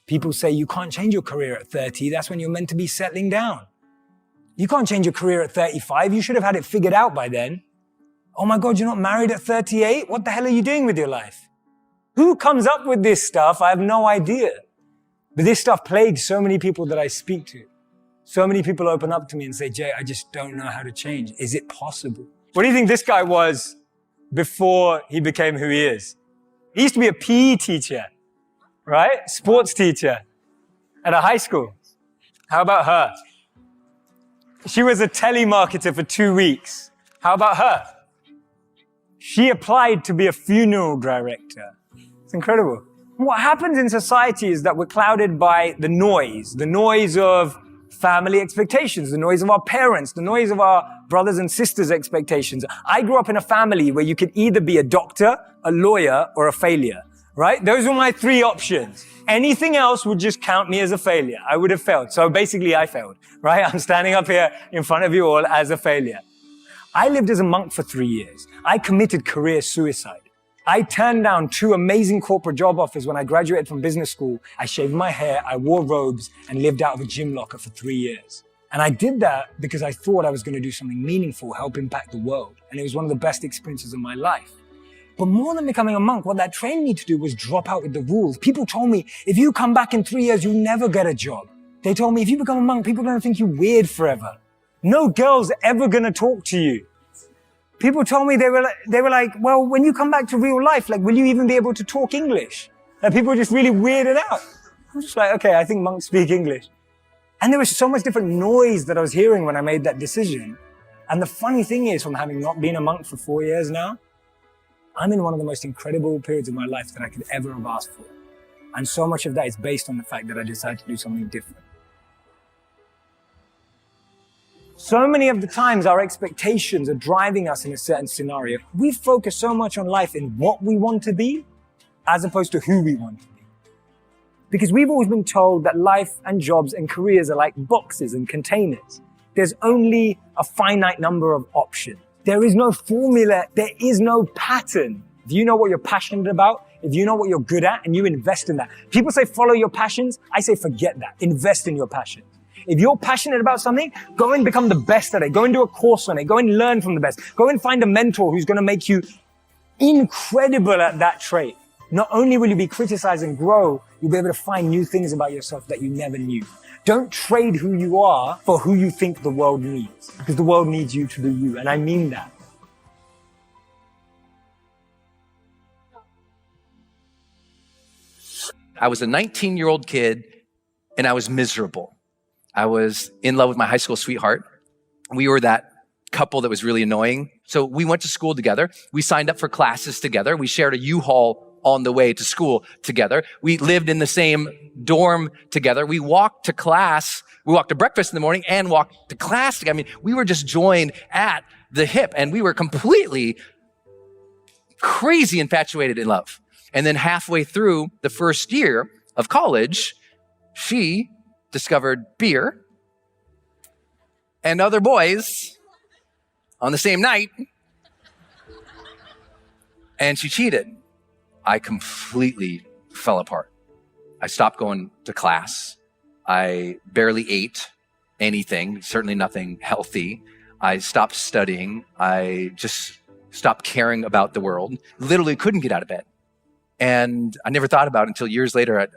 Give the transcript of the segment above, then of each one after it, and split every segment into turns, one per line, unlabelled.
People say you can't change your career at 30. That's when you're meant to be settling down. You can't change your career at 35. You should have had it figured out by then. Oh my God, you're not married at 38? What the hell are you doing with your life? Who comes up with this stuff? I have no idea. But this stuff plagues so many people that I speak to. So many people open up to me and say, Jay, I just don't know how to change. Is it possible? What do you think this guy was before he became who he is? He used to be a PE teacher, right? Sports teacher at a high school. How about her? She was a telemarketer for 2 weeks. How about her? She applied to be a funeral director. It's incredible. What happens in society is that we're clouded by the noise of family expectations, the noise of our parents, the noise of our brothers and sisters' expectations. I grew up in a family where you could either be a doctor, a lawyer, or a failure, right? Those were my 3 options. Anything else would just count me as a failure. I would have failed. So basically I failed, right? I'm standing up here in front of you all as a failure. I lived as a monk for 3 years. I committed career suicide. I turned down 2 amazing corporate job offers when I graduated from business school. I shaved my hair, I wore robes, and lived out of a gym locker for 3 years. And I did that because I thought I was going to do something meaningful, help impact the world. And it was one of the best experiences of my life. But more than becoming a monk, what that trained me to do was drop out with the rules. People told me, if you come back in 3 years, you'll never get a job. They told me, if you become a monk, people are going to think you're weird forever. No girl's ever going to talk to you. People told me, they were like, well, when you come back to real life, like, will you even be able to talk English? And people were just really weirded out. I'm just like, okay, I think monks speak English. And there was so much different noise that I was hearing when I made that decision. And the funny thing is, from having not been a monk for 4 years now, I'm in one of the most incredible periods of my life that I could ever have asked for. And so much of that is based on the fact that I decided to do something different. So many of the times our expectations are driving us in a certain scenario. We focus so much on life in what we want to be as opposed to who we want to be. Because we've always been told that life and jobs and careers are like boxes and containers. There's only a finite number of options. There is no formula. There is no pattern. If you know what you're passionate about, if you know what you're good at, and you invest in that. People say follow your passions. I say forget that. Invest in your passions. If you're passionate about something, go and become the best at it. Go and do a course on it. Go and learn from the best. Go and find a mentor who's going to make you incredible at that trait. Not only will you be criticized and grow, you'll be able to find new things about yourself that you never knew. Don't trade who you are for who you think the world needs, because the world needs you to be you, and I mean that.
I was a 19-year-old kid, and I was miserable. I was in love with my high school sweetheart. We were that couple that was really annoying. So we went to school together. We signed up for classes together. We shared a U-Haul on the way to school together. We lived in the same dorm together. We walked to class. We walked to breakfast in the morning and walked to class together. I mean, we were just joined at the hip, and we were completely crazy infatuated in love. And then halfway through the first year of college, she discovered beer and other boys on the same night, and she cheated. I completely fell apart. I stopped going to class. I barely ate anything, certainly nothing healthy. I stopped studying. I just stopped caring about the world. Literally couldn't get out of bed. And I never thought about it until years later.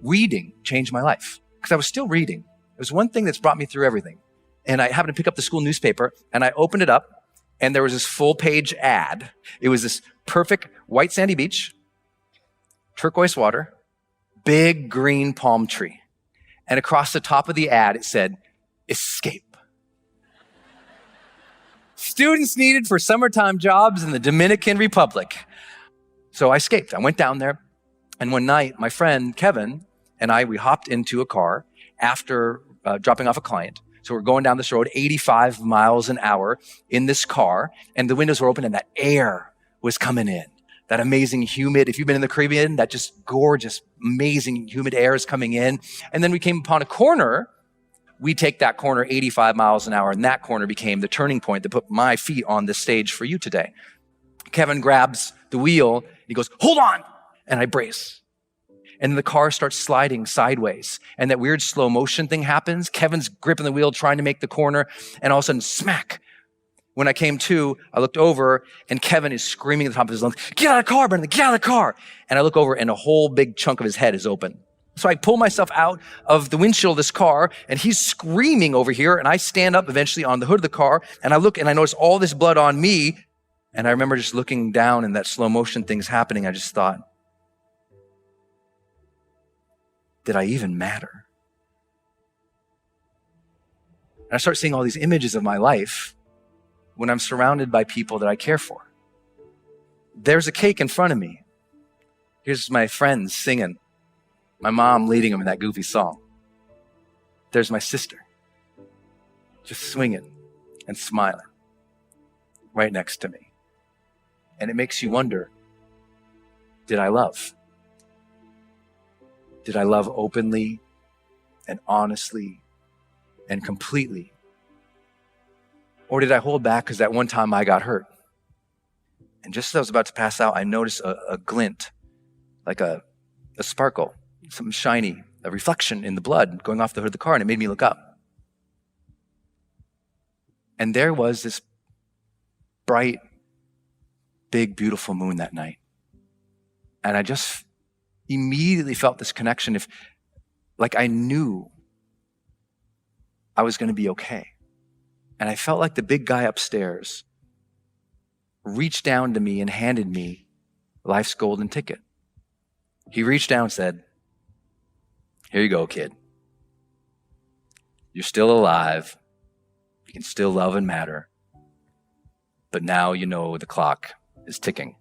Reading changed my life because I was still reading. It was one thing that's brought me through everything. And I happened to pick up the school newspaper, and I opened it up, and there was this full-page ad. It was this perfect white sandy beach, turquoise water, big green palm tree. And across the top of the ad, it said, escape. Students needed for summertime jobs in the Dominican Republic. So I escaped. I went down there, and one night, my friend Kevin and I, we hopped into a car after dropping off a client. So we're going down this road, 85 miles an hour in this car, and the windows were open, and that air was coming in. That amazing humid, if you've been in the Caribbean, that just gorgeous, amazing humid air is coming in. And then we came upon a corner. We take that corner 85 miles an hour, and that corner became the turning point that put my feet on this stage for you today. Kevin grabs the wheel. He goes, hold on. And I brace. And the car starts sliding sideways. And that weird slow motion thing happens. Kevin's gripping the wheel, trying to make the corner. And all of a sudden, smack. When I came to, I looked over and Kevin is screaming at the top of his lungs, "Get out of the car, Brendon, get out of the car." And I look over and a whole big chunk of his head is open. So I pull myself out of the windshield of this car and he's screaming over here. And I stand up eventually on the hood of the car and I look and I notice all this blood on me. And I remember just looking down and that slow motion thing's happening. I just thought, did I even matter? And I start seeing all these images of my life when I'm surrounded by people that I care for. There's a cake in front of me. Here's my friends singing. My mom leading them in that goofy song. There's my sister, just swinging and smiling right next to me. And it makes you wonder, did I love? Did I love openly and honestly and completely? Or did I hold back because that one time I got hurt? And just as I was about to pass out, I noticed a glint, like a sparkle, something shiny, a reflection in the blood going off the hood of the car, and it made me look up. And there was this bright, big, beautiful moon that night. And I just immediately felt this connection, like I knew I was going to be okay. And I felt like the big guy upstairs reached down to me and handed me life's golden ticket. He reached down and said, "Here you go, kid. You're still alive. You can still love and matter. But now you know the clock is ticking."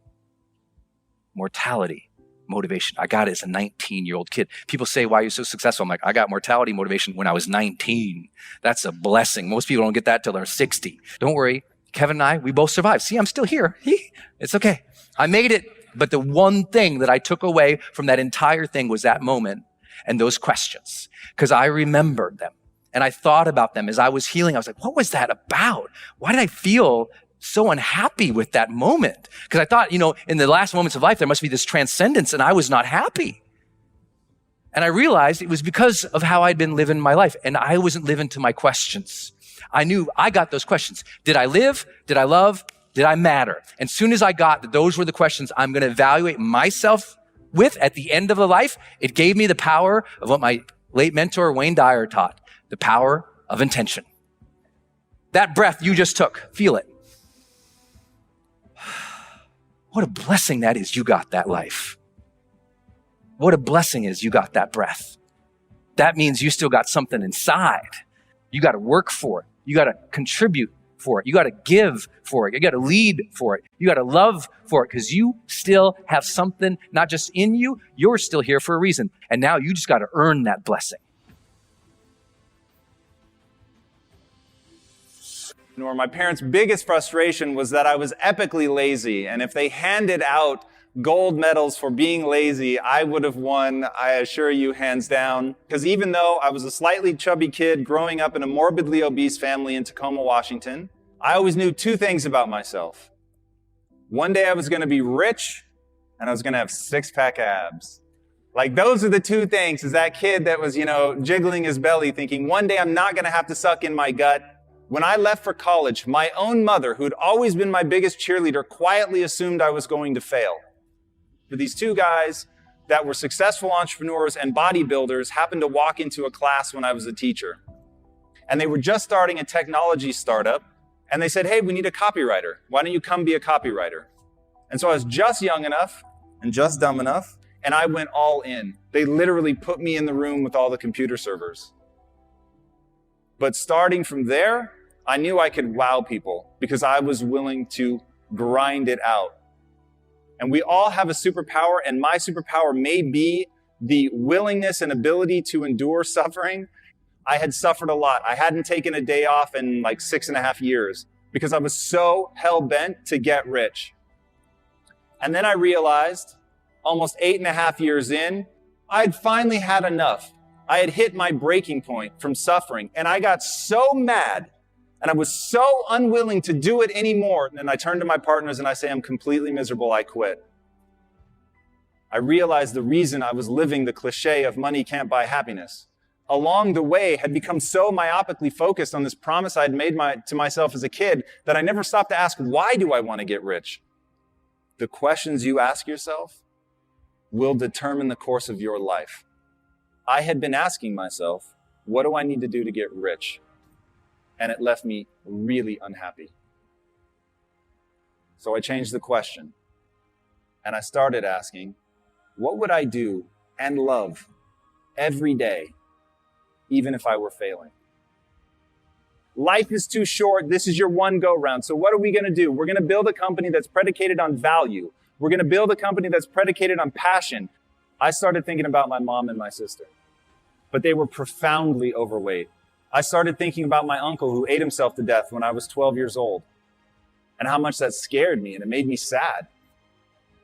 Mortality, motivation. I got it as a 19-year-old kid. People say, "Why are you so successful?" I'm like, I got mortality motivation when I was 19. That's a blessing. Most people don't get that till they're 60. Don't worry. Kevin and I, we both survived. See, I'm still here. It's okay. I made it. But the one thing that I took away from that entire thing was that moment and those questions, because I remembered them and I thought about them as I was healing. I was like, what was that about? Why did I feel so unhappy with that moment? Because I thought, in the last moments of life, there must be this transcendence and I was not happy. And I realized it was because of how I'd been living my life and I wasn't living to my questions. I knew I got those questions. Did I live? Did I love? Did I matter? And soon as I got that those were the questions I'm going to evaluate myself with at the end of the life, it gave me the power of what my late mentor, Wayne Dyer, taught, the power of intention. That breath you just took, feel it. What a blessing that is you got that life. What a blessing is you got that breath. That means you still got something inside. You got to work for it. You got to contribute for it. You got to give for it. You got to lead for it. You got to love for it because you still have something not just in you, you're still here for a reason. And now you just got to earn that blessing.
My parents' biggest frustration was that I was epically lazy. And if they handed out gold medals for being lazy, I would have won, I assure you, hands down. Because even though I was a slightly chubby kid growing up in a morbidly obese family in Tacoma, Washington, I always knew two things about myself. One day I was going to be rich and I was going to have six-pack abs. Like those are the two things, is that kid that was, jiggling his belly thinking, one day I'm not going to have to suck in my gut. When I left for college, my own mother, who'd always been my biggest cheerleader, quietly assumed I was going to fail. But these two guys that were successful entrepreneurs and bodybuilders happened to walk into a class when I was a teacher. And they were just starting a technology startup. And they said, "Hey, we need a copywriter. Why don't you come be a copywriter?" And so I was just young enough and just dumb enough. And I went all in. They literally put me in the room with all the computer servers. But starting from there, I knew I could wow people because I was willing to grind it out. And we all have a superpower, and my superpower may be the willingness and ability to endure suffering. I had suffered a lot. I hadn't taken a day off in like 6.5 years because I was so hell-bent to get rich. And then I realized, almost 8.5 years in, I had finally had enough. I had hit my breaking point from suffering, and I got so mad, and I was so unwilling to do it anymore. And I turned to my partners and I say, "I'm completely miserable. I quit." I realized the reason I was living the cliche of money can't buy happiness, along the way, had become so myopically focused on this promise I'd made to myself as a kid that I never stopped to ask, why do I want to get rich? The questions you ask yourself will determine the course of your life. I had been asking myself, what do I need to do to get rich? And it left me really unhappy. So I changed the question, and I started asking, what would I do and love every day, even if I were failing? Life is too short. This is your one go-round. So what are we going to do? We're going to build a company that's predicated on value. We're going to build a company that's predicated on passion. I started thinking about my mom and my sister, but they were profoundly overweight. I started thinking about my uncle who ate himself to death when I was 12 years old, and how much that scared me, and it made me sad.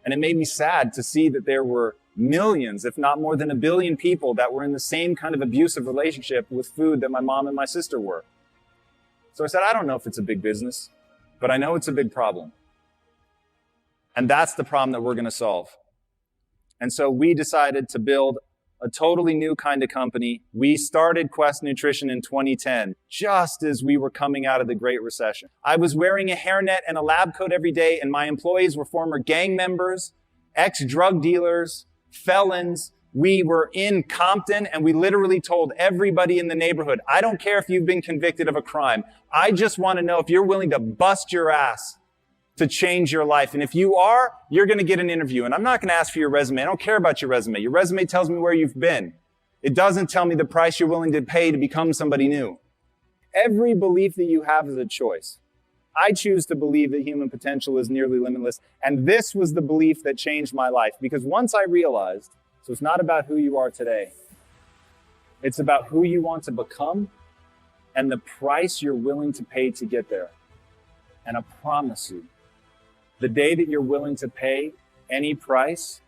And it made me sad to see that there were millions, if not more than 1 billion people that were in the same kind of abusive relationship with food that my mom and my sister were. So I said, I don't know if it's a big business, but I know it's a big problem. And that's the problem that we're going to solve. And so we decided to build a totally new kind of company. We started Quest Nutrition in 2010, just as we were coming out of the Great Recession. I was wearing a hairnet and a lab coat every day, and my employees were former gang members, ex-drug dealers, felons. We were in Compton, and we literally told everybody in the neighborhood, I don't care if you've been convicted of a crime. I just want to know if you're willing to bust your ass to change your life. And if you are, you're going to get an interview. And I'm not going to ask for your resume. I don't care about your resume. Your resume tells me where you've been. It doesn't tell me the price you're willing to pay to become somebody new. Every belief that you have is a choice. I choose to believe that human potential is nearly limitless. And this was the belief that changed my life. Because once I realized, so it's not about who you are today. It's about who you want to become and the price you're willing to pay to get there. And I promise you, the day that you're willing to pay any price,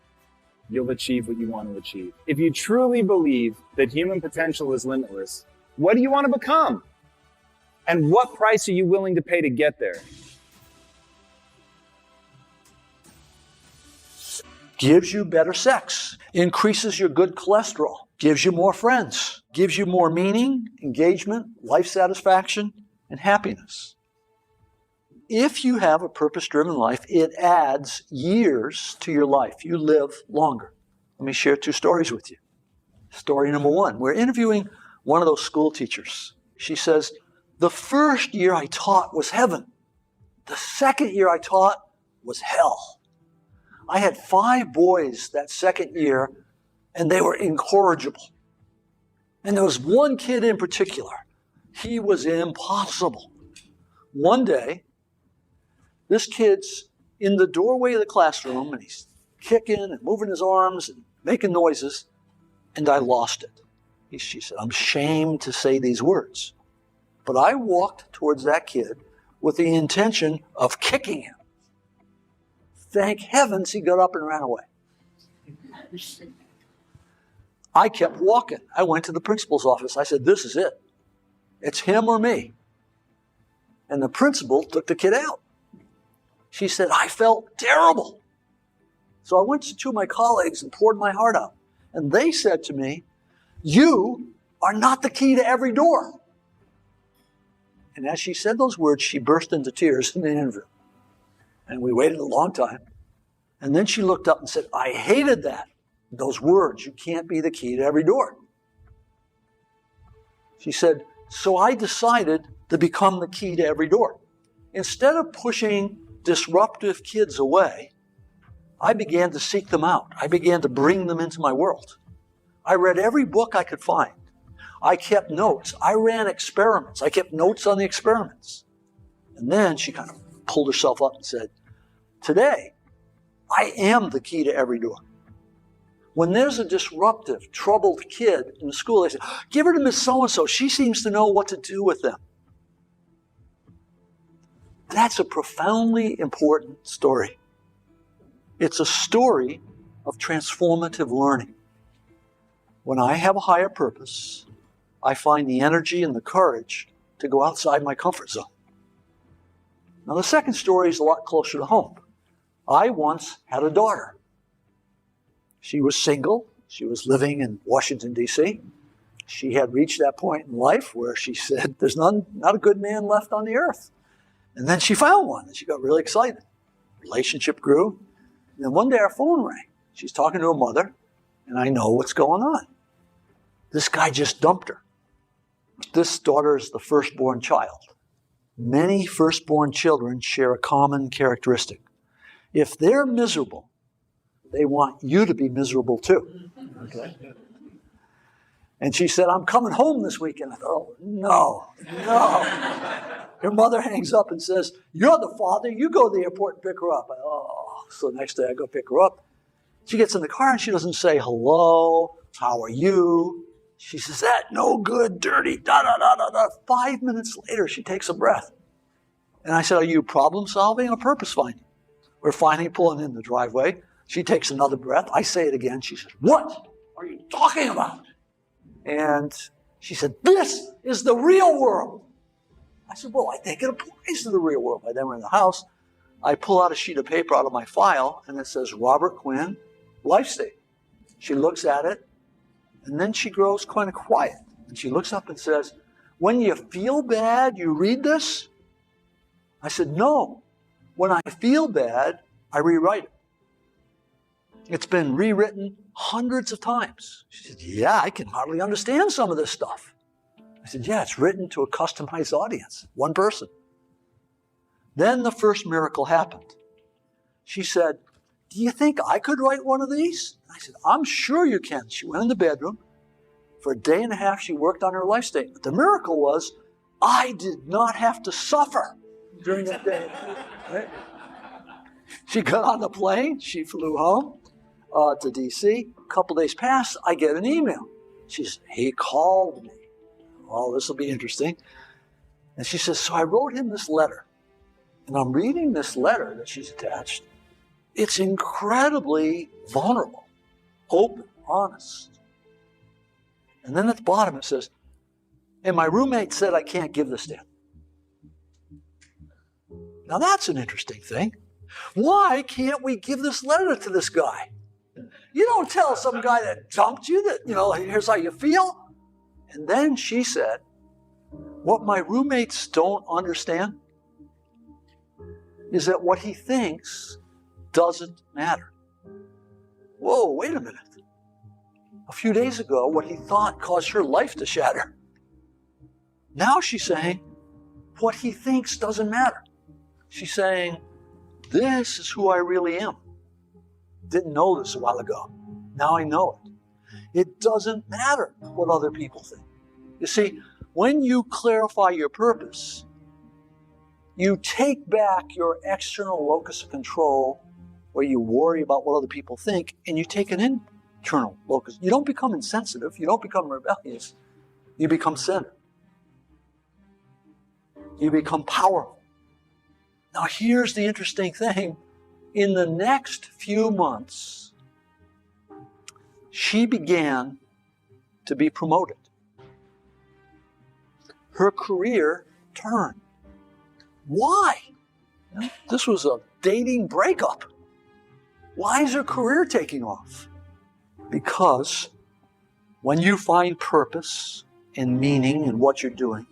you'll achieve what you want to achieve. If you truly believe that human potential is limitless, what do you want to become? And what price are you willing to pay to get there?
Gives you better sex, increases your good cholesterol, gives you more friends, gives you more meaning, engagement, life satisfaction, and happiness. If you have a purpose-driven life, it adds years to your life. You live longer. Let me share 2 stories with you. Story number 1, we're interviewing one of those school teachers. She says, the first year I taught was heaven. The second year I taught was hell. I had 5 boys that second year, and they were incorrigible. And there was one kid in particular. He was impossible. One day, this kid's in the doorway of the classroom, and he's kicking and moving his arms and making noises, and I lost it. She said, I'm ashamed to say these words. But I walked towards that kid with the intention of kicking him. Thank heavens he got up and ran away. I kept walking. I went to the principal's office. I said, this is it. It's him or me. And the principal took the kid out. She said, I felt terrible. So I went to 2 of my colleagues and poured my heart out. And they said to me, you are not the key to every door. And as she said those words, she burst into tears in the interview. And we waited a long time. And then she looked up and said, I hated that. Those words, you can't be the key to every door. She said, so I decided to become the key to every door. Instead of pushing disruptive kids away, I began to seek them out. I began to bring them into my world. I read every book I could find. I kept notes. I ran experiments. I kept notes on the experiments. And then she kind of pulled herself up and said, today, I am the key to every door. When there's a disruptive, troubled kid in the school, they say, give her to Miss So-and-so. She seems to know what to do with them. That's a profoundly important story. It's a story of transformative learning. When I have a higher purpose, I find the energy and the courage to go outside my comfort zone. Now, the second story is a lot closer to home. I once had a daughter. She was single. She was living in Washington, D.C. She had reached that point in life where she said, there's not a good man left on the earth. And then she found one, and she got really excited. Relationship grew. And then one day our phone rang. She's talking to her mother, and I know what's going on. This guy just dumped her. This daughter is the firstborn child. Many firstborn children share a common characteristic. If they're miserable, they want you to be miserable too. Okay? And she said, I'm coming home this weekend. I thought, oh, no. Her mother hangs up and says, you're the father. You go to the airport and pick her up. So the next day I go pick her up. She gets in the car and she doesn't say, hello, how are you? She says, that no good, dirty, da-da-da-da-da. 5 minutes later, she takes a breath. And I said, are you problem solving or purpose finding? We're finally pulling in the driveway. She takes another breath. I say it again. She says, what are you talking about? And she said, this is the real world. I said, well, I think it applies to the real world. By then we're in the house. I pull out a sheet of paper out of my file, and it says, Robert Quinn, life state. She looks at it, and then she grows kind of quiet. And she looks up and says, when you feel bad, you read this? I said, no. When I feel bad, I rewrite it. It's been rewritten hundreds of times. She said, yeah, I can hardly understand some of this stuff. I said, yeah, it's written to a customized audience, one person. Then the first miracle happened. She said, do you think I could write one of these? I said, I'm sure you can. She went in the bedroom. For a day and a half, she worked on her life statement. The miracle was, I did not have to suffer during that day. Right? She got on the plane. She flew home to D.C. A couple days passed. I get an email. She says, he called me. Oh, this will be interesting. And she says, so I wrote him this letter. And I'm reading this letter that she's attached. It's incredibly vulnerable, open, honest. And then at the bottom it says, and my roommate said I can't give this to him. Now that's an interesting thing. Why can't we give this letter to this guy? You don't tell some guy that dumped you that, here's how you feel. And then she said, what my roommates don't understand is that what he thinks doesn't matter. Whoa, wait a minute. A few days ago, what he thought caused her life to shatter. Now she's saying, what he thinks doesn't matter. She's saying, this is who I really am. Didn't know this a while ago. Now I know it. It doesn't matter what other people think. You see, when you clarify your purpose, you take back your external locus of control where you worry about what other people think, and you take an internal locus. You don't become insensitive. You don't become rebellious. You become centered. You become powerful. Now here's the interesting thing. In the next few months, she began to be promoted. Her career turned. Why? This was a dating breakup. Why is her career taking off? Because when you find purpose and meaning in what you're doing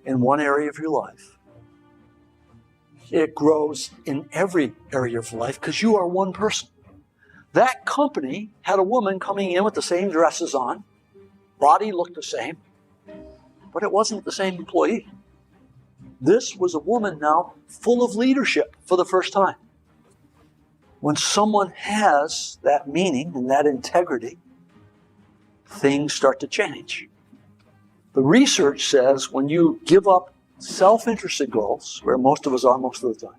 in one area of your life, it grows in every area of life because you are one person. That company had a woman coming in with the same dresses on, body looked the same, but it wasn't the same employee. This was a woman now full of leadership for the first time. When someone has that meaning and that integrity, things start to change. The research says when you give up self-interested goals, where most of us are most of the time,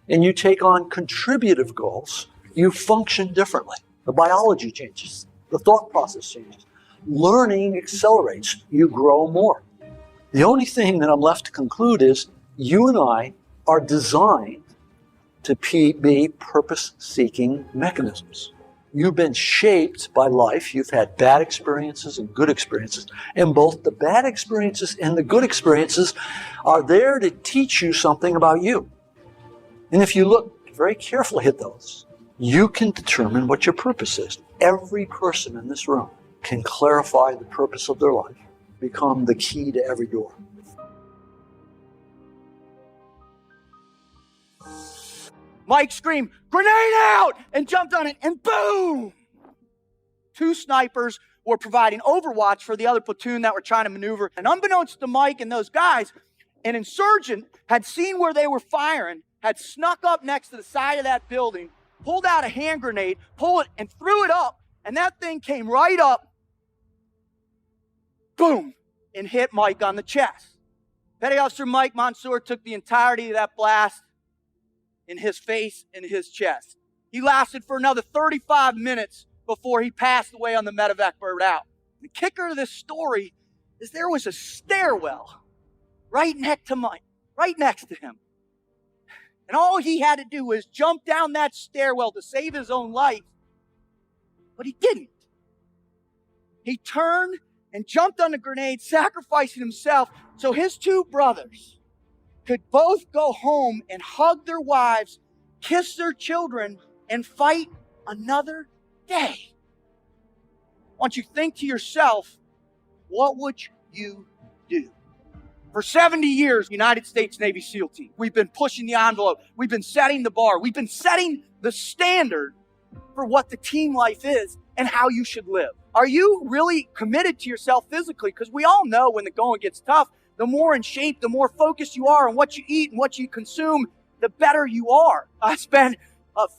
and you take on contributive goals, you function differently. The biology changes. The thought process changes. Learning accelerates. You grow more. The only thing that I'm left to conclude is you and I are designed to be purpose-seeking mechanisms. You've been shaped by life. You've had bad experiences and good experiences. And both the bad experiences and the good experiences are there to teach you something about you. And if you look very carefully at those, You can determine what your purpose is. Every person in this room can clarify the purpose of their life, become the key to every door.
Mike screamed, "Grenade out!" and jumped on it, and boom! 2 snipers were providing overwatch for the other platoon that were trying to maneuver. And unbeknownst to Mike and those guys, an insurgent had seen where they were firing, had snuck up next to the side of that building, pulled out a hand grenade, pulled it, and threw it up, and that thing came right up, boom, and hit Mike on the chest. Petty Officer Mike Mansour took the entirety of that blast in his face and his chest. He lasted for another 35 minutes before he passed away on the medevac bird out. The kicker to this story is there was a stairwell right next to Mike, right next to him. And all he had to do was jump down that stairwell to save his own life, but he didn't. He turned and jumped on the grenade, sacrificing himself so his 2 brothers could both go home and hug their wives, kiss their children, and fight another day. I want you to think to yourself, what would you do? For 70 years, United States Navy SEAL team, we've been pushing the envelope. We've been setting the bar. We've been setting the standard for what the team life is and how you should live. Are you really committed to yourself physically? Because we all know when the going gets tough, the more in shape, the more focused you are on what you eat and what you consume, the better you are. I spent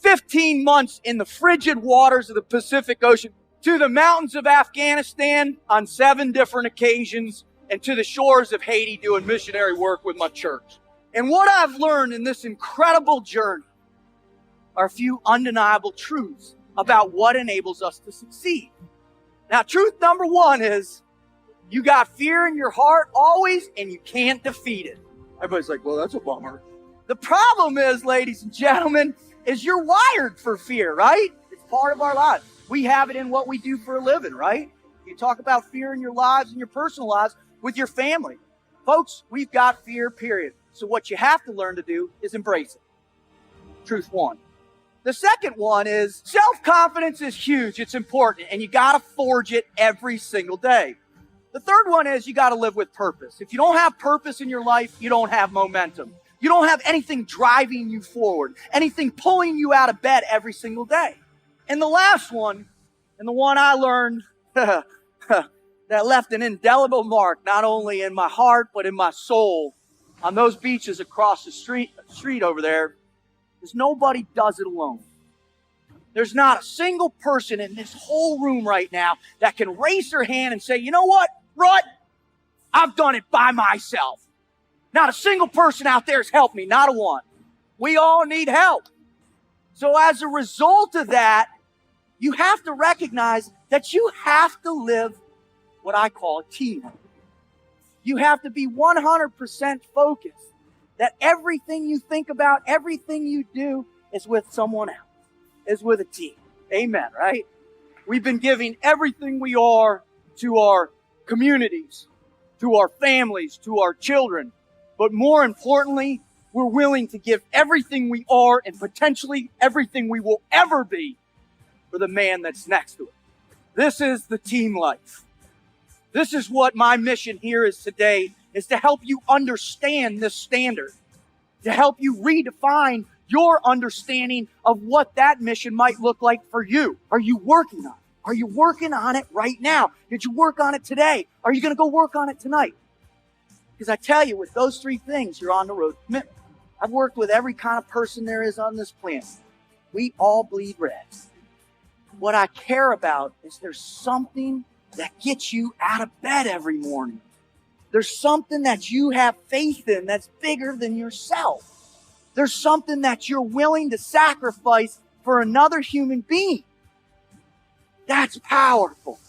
15 months in the frigid waters of the Pacific Ocean, to the mountains of Afghanistan on 7 different occasions, and to the shores of Haiti doing missionary work with my church. And what I've learned in this incredible journey are a few undeniable truths about what enables us to succeed. Now, truth number 1 is you got fear in your heart always, and you can't defeat it. Everybody's like, well, that's a bummer. The problem is, ladies and gentlemen, is you're wired for fear, right? It's part of our lives. We have it in what we do for a living, right? You talk about fear in your lives and your personal lives with your family. Folks, we've got fear, period. So what you have to learn to do is embrace it. Truth 1. The second one is self-confidence is huge. It's important, and you got to forge it every single day. The third one is you got to live with purpose. If you don't have purpose in your life, you don't have momentum. You don't have anything driving you forward, anything pulling you out of bed every single day. And the last one, and the one I learned that left an indelible mark, not only in my heart, but in my soul, on those beaches across the street over there, is nobody does it alone. There's not a single person in this whole room right now that can raise their hand and say, you know what, Rut, I've done it by myself. Not a single person out there has helped me, not a one. We all need help. So as a result of that, you have to recognize that you have to live what I call a team. You have to be 100% focused that everything you think about, everything you do is with someone else, is with a team. Amen, right? We've been giving everything we are to our communities, to our families, to our children. But more importantly, we're willing to give everything we are and potentially everything we will ever be for the man that's next to it. This is the team life. This is what my mission here is today, is to help you understand this standard, to help you redefine your understanding of what that mission might look like for you. Are you working on it? Are you working on it right now? Did you work on it today? Are you going to go work on it tonight? Because I tell you, with those 3 things, you're on the road to commitment. I've worked with every kind of person there is on this planet. We all bleed red. What I care about is there's something that gets you out of bed every morning. There's something that you have faith in that's bigger than yourself. There's something that you're willing to sacrifice for another human being. That's powerful.